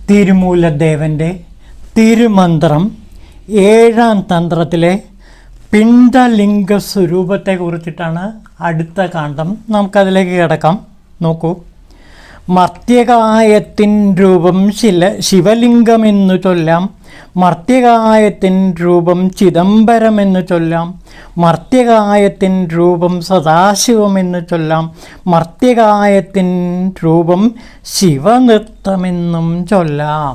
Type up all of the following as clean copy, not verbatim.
തിരുമൂലദേവൻ്റെ തിരുമന്ത്രം 7ാം തന്ത്രത്തിലെ പിണ്ഡലിംഗ സ്വരൂപത്തെ കുറിച്ചിട്ടാണ് അടുത്ത കാണ്ഡം. നമുക്കതിലേക്ക് കിടക്കാം. നോക്കൂ. മർത്യകായത്തിൻ രൂപം ശിവലിംഗമെന്നു ചൊല്ലാം, മർത്യകായത്തിൻ രൂപം ചിദംബരമെന്നു ചൊല്ലാം, മർത്യകായത്തിൻ രൂപം സദാശിവമെന്നു ചൊല്ലാം, മർത്യകായത്തിൻ രൂപം ശിവനൃത്തമെന്നും ചൊല്ലാം.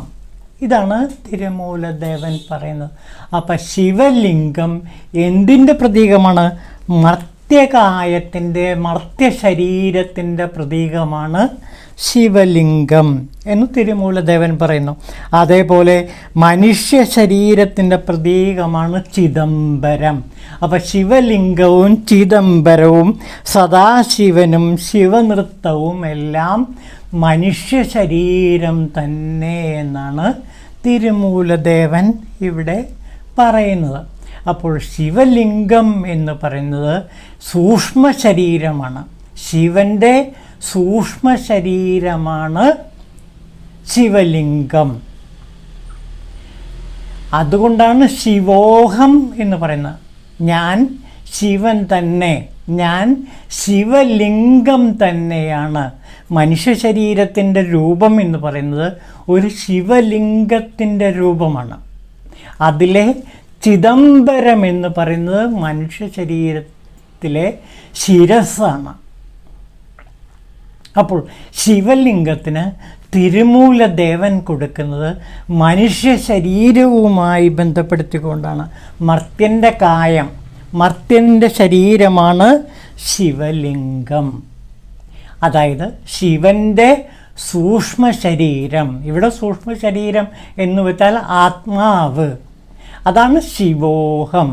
ഇതാണ് തിരുമൂലദേവൻ പറയുന്നത്. അപ്പം ശിവലിംഗം എന്തിൻ്റെ പ്രതീകമാണ്? മർത്യകായത്തിൻ്റെ, മർത്യശരീരത്തിൻ്റെ പ്രതീകമാണ് ശിവലിംഗം എന്ന് തിരുമൂലദേവൻ പറയുന്നു. അതേപോലെ മനുഷ്യ ശരീരത്തിൻ്റെ പ്രതീകമാണ് ചിദംബരം. അപ്പം ശിവലിംഗവും ചിദംബരവും സദാശിവനും ശിവനൃത്തവും എല്ലാം മനുഷ്യ ശരീരം തന്നെ എന്നാണ് തിരുമൂലദേവൻ ഇവിടെ പറയുന്നത്. അപ്പോൾ ശിവലിംഗം എന്ന് പറയുന്നത് സൂക്ഷ്മ ശരീരമാണ്. ശിവൻ്റെ സൂക്ഷ്മ ശരീരമാണ് ശിവലിംഗം. അതുകൊണ്ടാണ് ശിവോഹം എന്ന് പറയുന്നത്. ഞാൻ ശിവൻ തന്നെ, ഞാൻ ശിവലിംഗം തന്നെയാണ്. മനുഷ്യ ശരീരത്തിൻ്റെ രൂപം എന്ന് പറയുന്നത് ഒരു ശിവലിംഗത്തിൻ്റെ രൂപമാണ്. അതിലെ ചിദംബരം എന്ന് പറയുന്നത് മനുഷ്യ ശരീരത്തിലെ ശിരസ്സാണ്. അപ്പോൾ ശിവലിംഗത്തിന് തിരുമൂലദേവൻ കൊടുക്കുന്നത് മനുഷ്യ ശരീരവുമായി ബന്ധപ്പെടുത്തിക്കൊണ്ടാണ്. മർത്യൻ്റെ കായം, മർത്യൻ്റെ ശരീരമാണ് ശിവലിംഗം. അതായത് ശിവൻ്റെ സൂക്ഷ്മ ശരീരം. ഇവിടെ സൂക്ഷ്മ ശരീരം എന്ന് വെച്ചാൽ ആത്മാവ്. അതാണ് ശിവോഹം,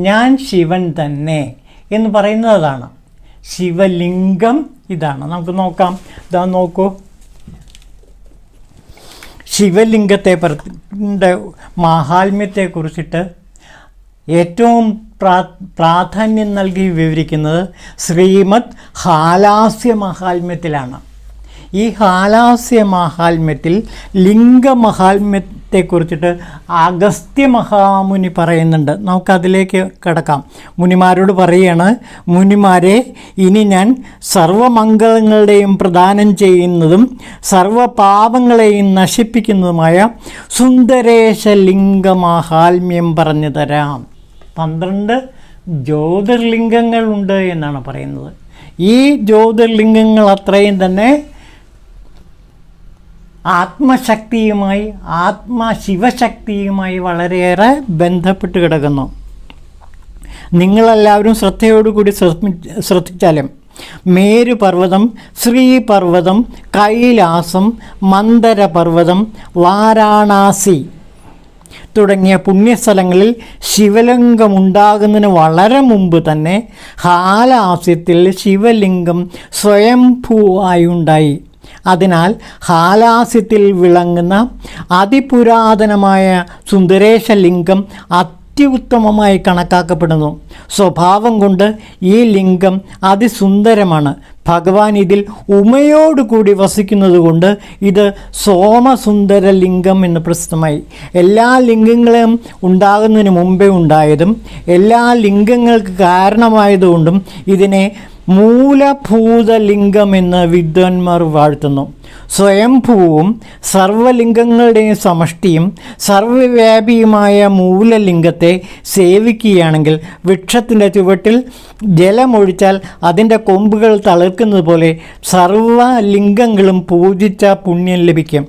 ഞാൻ ശിവൻ തന്നെ എന്ന് പറയുന്നതാണ്. ശിവലിംഗം ഇതാണ്. നമുക്ക് നോക്കാം. ഇതാ നോക്കൂ. ശിവലിംഗത്തെ മാഹാത്മ്യത്തെക്കുറിച്ചിട്ട് ഏറ്റവും പ്രാധാന്യം നൽകി വിവരിക്കുന്നത് ശ്രീമദ് ഹാലാസ്യ മഹാത്മ്യത്തിലാണ്. ഈ ഹാലാസ്യ മഹാത്മ്യത്തിൽ ലിംഗമഹാത്മ്യത്തെക്കുറിച്ചിട്ട് അഗസ്ത്യ മഹാമുനി പറയുന്നുണ്ട്. നമുക്കതിലേക്ക് കിടക്കാം. മുനിമാരോട് പറയുകയാണ്, മുനിമാരെ, ഇനി ഞാൻ സർവമംഗളങ്ങളുടെയും പ്രദാനം ചെയ്യുന്നതും സർവപാപങ്ങളെയും നശിപ്പിക്കുന്നതുമായ സുന്ദരേശ ലിംഗമഹാത്മ്യം പറഞ്ഞു തരാം. 12 ജ്യോതിർലിംഗങ്ങളുണ്ട് എന്നാണ് പറയുന്നത്. ഈ ജ്യോതിർലിംഗങ്ങൾ അത്രയും തന്നെ ആത്മശക്തിയുമായി, ശിവശക്തിയുമായി വളരെയേറെ ബന്ധപ്പെട്ട് കിടക്കുന്നു. നിങ്ങളെല്ലാവരും ശ്രദ്ധയോടുകൂടി ശ്രദ്ധിച്ചാലും മേരുപർവ്വതം, ശ്രീപർവ്വതം, കൈലാസം, മന്ദരപർവ്വതം, വാരാണസി തുടങ്ങിയ പുണ്യസ്ഥലങ്ങളിൽ ശിവലിംഗമുണ്ടാകുന്നതിന് വളരെ മുമ്പ് തന്നെ ഹാലാസ്യത്തിൽ ശിവലിംഗം സ്വയംഭൂവായുണ്ടായി. അതിനാൽ ഹാലാസ്യത്തിൽ വിളങ്ങുന്ന അതിപുരാതനമായ സുന്ദരേശലിംഗം അത്യുത്തമമായി കണക്കാക്കപ്പെടുന്നു. സ്വഭാവം കൊണ്ട് ഈ ലിംഗം അതിസുന്ദരമാണ്. ഭഗവാൻ ഇതിൽ ഉമയോടുകൂടി വസിക്കുന്നത് കൊണ്ട് ഇത് സോമസുന്ദര ലിംഗം എന്ന് പ്രസിദ്ധമായി. എല്ലാ ലിംഗങ്ങളും ഉണ്ടാകുന്നതിന് മുമ്പേ ഉണ്ടായതും എല്ലാ ലിംഗങ്ങൾക്ക് കാരണമായതുകൊണ്ടും ഇതിനെ മൂലഭൂതലിംഗം എന്ന് വിദ്വാൻമാർ വാഴ്ത്തുന്നു. സ്വയംഭൂവും സർവലിംഗങ്ങളുടെയും സമഷ്ടിയും സർവവ്യാപിയുമായ മൂലലിംഗത്തെ സേവിക്കുകയാണെങ്കിൽ വൃക്ഷത്തിൻ്റെ ചുവട്ടിൽ ജലമൊഴിച്ചാൽ അതിൻ്റെ കൊമ്പുകൾ തളിർക്കുന്നത് പോലെ സർവലിംഗങ്ങളും പൂജിച്ച പുണ്യം ലഭിക്കും.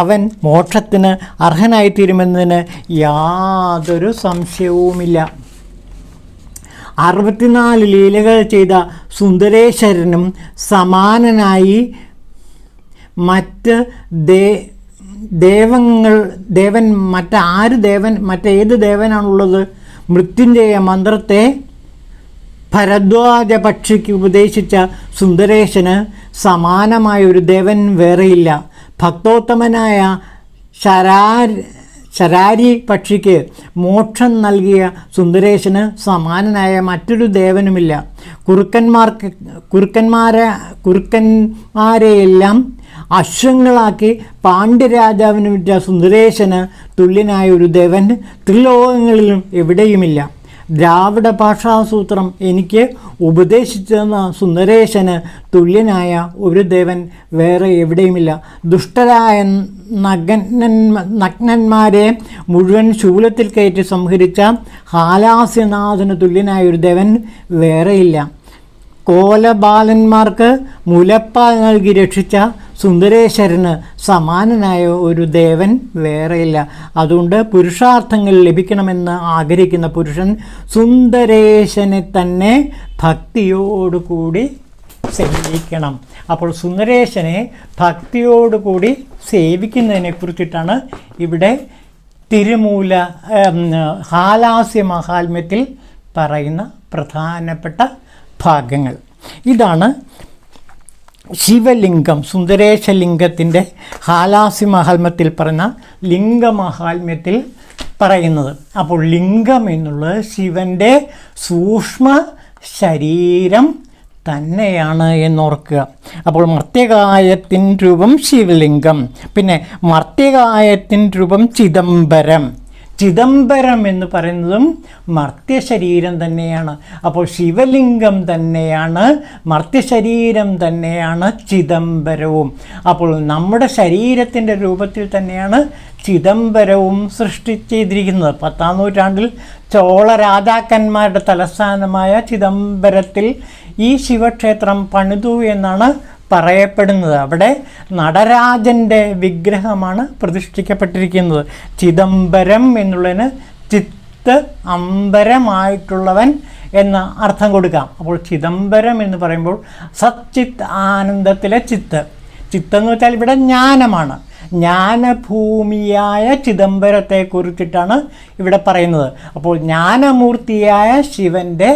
അവൻ മോക്ഷത്തിന് അർഹനായിത്തീരുമെന്നതിന് യാതൊരു സംശയവുമില്ല. 64 ലീലകൾ ചെയ്ത സുന്ദരേശ്വരനും സമാനനായി മറ്റേത് ദേവനാണുള്ളത്? മൃത്യുഞ്ജയ മന്ത്രത്തെ ഭരദ്വാജ പക്ഷിക്ക് ഉപദേശിച്ച സുന്ദരേശന് സമാനമായ ഒരു ദേവൻ വേറെയില്ല. ഭക്തോത്തമനായ ശരാരി പക്ഷിക്ക് മോക്ഷം നൽകിയ സുന്ദരേശന് സമാനനായ മറ്റൊരു ദേവനുമില്ല. കുറുക്കന്മാരെയെല്ലാം അശ്വങ്ങളാക്കി പാണ്ഡ്യരാജാവിന് വിറ്റ സുന്ദരേശന് തുല്യനായ ഒരു ദേവൻ ത്രിലോകങ്ങളിലും എവിടെയുമില്ല. ദ്രാവിഡ ഭാഷാസൂത്രം എനിക്ക് ഉപദേശിച്ചു തന്ന സുന്ദരേശന് തുല്യനായ ഒരു ദേവൻ വേറെ എവിടെയുമില്ല. ദുഷ്ടരായ നഗ്നന്മാരെ മുഴുവൻ ശൂലത്തിൽ കയറ്റി സംഹരിച്ച ഹാലാസ്യനാഥന് തുല്യനായ ഒരു ദേവൻ വേറെയില്ല. കോലബാലന്മാർക്ക് മുലപ്പാൽ നൽകി രക്ഷിച്ച സുന്ദരേശ്വരന് സമാനനായ ഒരു ദേവൻ വേറെയില്ല. അതുകൊണ്ട് പുരുഷാർത്ഥങ്ങൾ ലഭിക്കണമെന്ന് ആഗ്രഹിക്കുന്ന പുരുഷൻ സുന്ദരേശനെ തന്നെ ഭക്തിയോടുകൂടി സേവിക്കണം. അപ്പോൾ സുന്ദരേശനെ ഭക്തിയോടുകൂടി സേവിക്കുന്നതിനെ കുറിച്ചിട്ടാണ് ഇവിടെ തിരുമൂല ഹാലാസ്യ മഹാത്മ്യത്തിൽ പറയുന്ന പ്രധാനപ്പെട്ട ഭാഗങ്ങൾ. ഇതാണ് ശിവലിംഗം, സുന്ദരേശലിംഗത്തിൻ്റെ ഹാലാസ്യ മഹാത്മ്യത്തിൽ പറഞ്ഞ ലിംഗമഹാത്മ്യത്തിൽ പറയുന്നത്. അപ്പോൾ ലിംഗം എന്നുള്ളത് ശിവൻ്റെ സൂക്ഷ്മ ശരീരം തന്നെയാണ് എന്നോർക്കുക. അപ്പോൾ മർത്യകായത്തിൻ രൂപം ശിവലിംഗം, പിന്നെ മർത്യകായത്തിൻ രൂപം ചിദംബരം. ചിദംബരം എന്ന് പറയുന്നതും മർത്യശരീരം തന്നെയാണ്. അപ്പോൾ ശിവലിംഗം തന്നെയാണ്, മർത്യശരീരം തന്നെയാണ് ചിദംബരവും. അപ്പോൾ നമ്മുടെ ശരീരത്തിൻ്റെ രൂപത്തിൽ തന്നെയാണ് ചിദംബരവും സൃഷ്ടിച്ചിരിക്കുന്നത്. 10-ാം നൂറ്റാണ്ടിൽ ചോള രാജാക്കന്മാരുടെ തലസ്ഥാനമായ ചിദംബരത്തിൽ ഈ ശിവക്ഷേത്രം പണിതു എന്നാണ് പറയപ്പെടുന്നത്. അവിടെ നടരാജൻ്റെ വിഗ്രഹമാണ് പ്രതിഷ്ഠിക്കപ്പെട്ടിരിക്കുന്നത്. ചിദംബരം എന്നുള്ളതിന് ചിത്ത് അംബരമായിട്ടുള്ളവൻ എന്ന അർത്ഥം കൊടുക്കാം. അപ്പോൾ ചിദംബരം എന്ന് പറയുമ്പോൾ സച്ചിത്ത് ആനന്ദത്തിലെ ചിത്ത്. ചിത്തെന്ന് വെച്ചാൽ ഇവിടെ ജ്ഞാനമാണ്. ജ്ഞാനഭൂമിയായ ചിദംബരത്തെക്കുറിച്ചിട്ടാണ് ഇവിടെ പറയുന്നത്. അപ്പോൾ ജ്ഞാനമൂർത്തിയായ ശിവൻ്റെ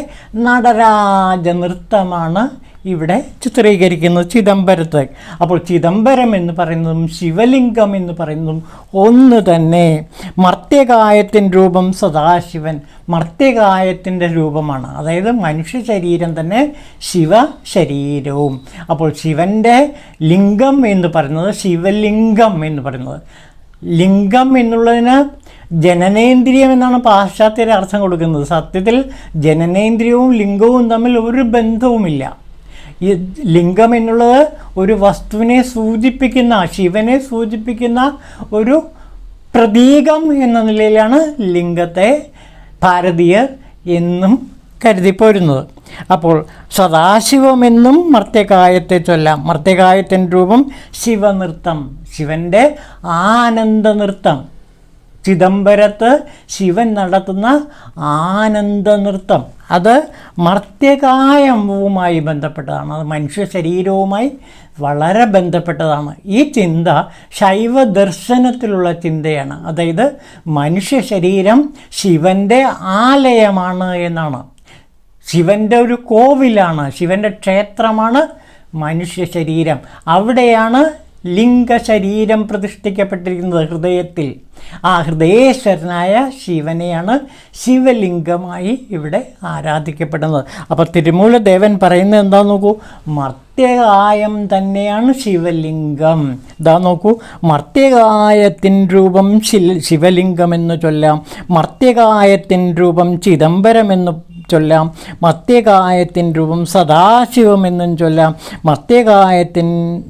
നടരാജ നൃത്തമാണ് ഇവിടെ ചിത്രീകരിക്കുന്നത് ചിദംബരത്തെ. അപ്പോൾ ചിദംബരം എന്ന് പറയുന്നതും ശിവലിംഗം എന്ന് പറയുന്നതും ഒന്ന് തന്നെ. മർത്യകായത്തിൻ്റെ രൂപം സദാശിവൻ, മർത്യകായത്തിൻ്റെ രൂപമാണ്. അതായത് മനുഷ്യ ശരീരം തന്നെ ശിവശരീരവും. അപ്പോൾ ശിവൻ്റെ ലിംഗം എന്ന് പറയുന്നത് ശിവലിംഗം എന്ന് പറയുന്നത്. ലിംഗം എന്നുള്ളതിന് ജനനേന്ദ്രിയം എന്നാണ് പാശ്ചാത്യർ അർത്ഥം കൊടുക്കുന്നത്. സത്യത്തിൽ ജനനേന്ദ്രിയവും ലിംഗവും തമ്മിൽ ഒരു ബന്ധവുമില്ല. ഈ ലിംഗം എന്നുള്ളത് ഒരു വസ്തുവിനെ സൂചിപ്പിക്കുന്ന, ശിവനെ സൂചിപ്പിക്കുന്ന ഒരു പ്രതീകം എന്ന നിലയിലാണ് ലിംഗത്തെ ഭാരതീയർ എന്നും കരുതിപ്പോരുന്നത്. അപ്പോൾ സദാശിവമെന്നും മർത്യകായത്തെ ചൊല്ലാം. മർത്യകായത്തിൻ്റെ രൂപം ശിവനൃത്തം, ശിവൻ്റെ ആനന്ദ നൃത്തം. ചിദംബരത്ത് ശിവൻ നടത്തുന്ന ആനന്ദ നൃത്തം അത് മർത്യകായവുമായി ബന്ധപ്പെട്ടതാണ്. അത് മനുഷ്യ ശരീരവുമായി വളരെ ബന്ധപ്പെട്ടതാണ്. ഈ ചിന്ത ശൈവ ദർശനത്തിലുള്ള ചിന്തയാണ്. അതായത് മനുഷ്യ ശരീരം ശിവൻ്റെ ആലയമാണ് എന്നാണ്. ശിവൻ്റെ ഒരു കോവിലാണ്, ശിവൻ്റെ ക്ഷേത്രമാണ് മനുഷ്യ ശരീരം. അവിടെയാണ് ലിംഗശരീരം പ്രതിഷ്ഠിക്കപ്പെട്ടിരിക്കുന്നത്, ഹൃദയത്തിൽ. ആ ഹൃദയേശ്വരനായ ശിവനെയാണ് ശിവലിംഗമായി ഇവിടെ ആരാധിക്കപ്പെടുന്നത്. അപ്പോൾ തിരുമൂലദേവൻ പറയുന്നത് എന്താ നോക്കൂ, മർത്യകായം തന്നെയാണ് ശിവലിംഗം. ഇതാ നോക്കൂ, മർത്യകായത്തിൻ രൂപം ശിവലിംഗം എന്ന് ചൊല്ലാം, മർത്യകായത്തിൻ രൂപം ചിദംബരമെന്ന് ചൊല്ലാം, മർത്യകായത്തിൻ രൂപം സദാശിവമെന്നും ചൊല്ലാം, മർത്യകായത്തിൻ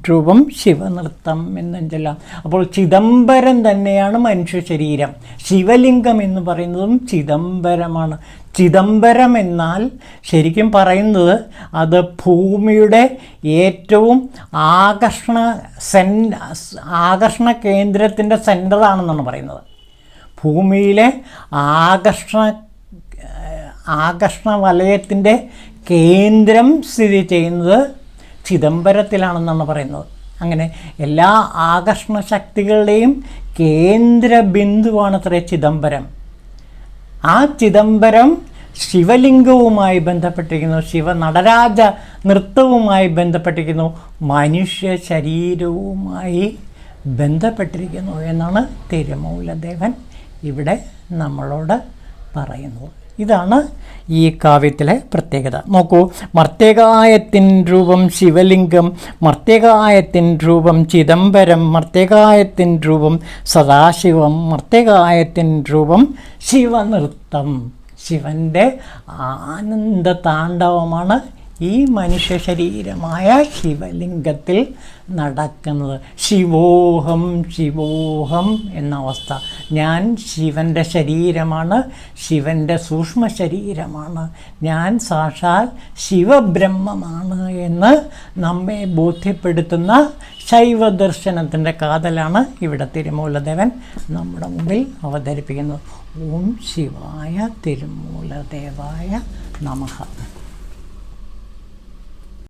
രൂപം ശിവനൃത്തം എന്നും ചൊല്ലാം. അപ്പോൾ ചിദംബരം തന്നെയാണ് മനുഷ്യ ശരീരം. ശിവലിംഗം എന്ന് പറയുന്നതും ചിദംബരമാണ്. ചിദംബരം എന്നാൽ ശരിക്കും പറയുന്നത് അത് ഭൂമിയുടെ ഏറ്റവും ആകർഷണ കേന്ദ്രത്തിൻ്റെ സെൻറ്ററാണെന്നാണ് പറയുന്നത്. ഭൂമിയിലെ ആകർഷണ വലയത്തിൻ്റെ കേന്ദ്രം സ്ഥിതി ചെയ്യുന്നത് ചിദംബരത്തിലാണെന്നാണ് പറയുന്നത്. അങ്ങനെ എല്ലാ ആകർഷണ ശക്തികളുടെയും കേന്ദ്ര ബിന്ദുവാണത്രേ ചിദംബരം. ആ ചിദംബരം ശിവലിംഗവുമായി ബന്ധപ്പെട്ടിരിക്കുന്നു, ശിവ നടരാജ നൃത്തവുമായി ബന്ധപ്പെട്ടിരിക്കുന്നു, മനുഷ്യ ശരീരവുമായി ബന്ധപ്പെട്ടിരിക്കുന്നു എന്നാണ് തിരുമൂലദേവൻ ഇവിടെ നമ്മളോട് പറയുന്നത്. ഇതാണ് ഈ കാവ്യത്തിലെ പ്രത്യേകത. നോക്കൂ, മർത്യകായത്തിൻ രൂപം ശിവലിംഗം, മർത്യകായത്തിൻ രൂപം ചിദംബരം, മർത്യകായത്തിൻ രൂപം സദാശിവം, മർത്യകായത്തിൻ രൂപം ശിവനൃത്തം. ശിവൻ്റെ ആനന്ദ താണ്ഡവമാണ് ഈ മനുഷ്യ ശരീരമായ ശിവലിംഗത്തിൽ നടക്കുന്നത്. ശിവോഹം ശിവോഹം എന്ന അവസ്ഥ. ഞാൻ ശിവൻ്റെ ശരീരമാണ്, ശിവൻ്റെ സൂക്ഷ്മ ശരീരമാണ്, ഞാൻ സാക്ഷാൽ ശിവബ്രഹ്മമാണ് എന്ന് നമ്മെ ബോധ്യപ്പെടുത്തുന്ന ശൈവദർശനത്തിൻ്റെ കാതലാണ് ഇവിടെ തിരുമൂലദേവൻ നമ്മുടെ മുമ്പിൽ അവതരിപ്പിക്കുന്നത്. ഓം ശിവായ തിരുമൂലദേവായ നമഃ.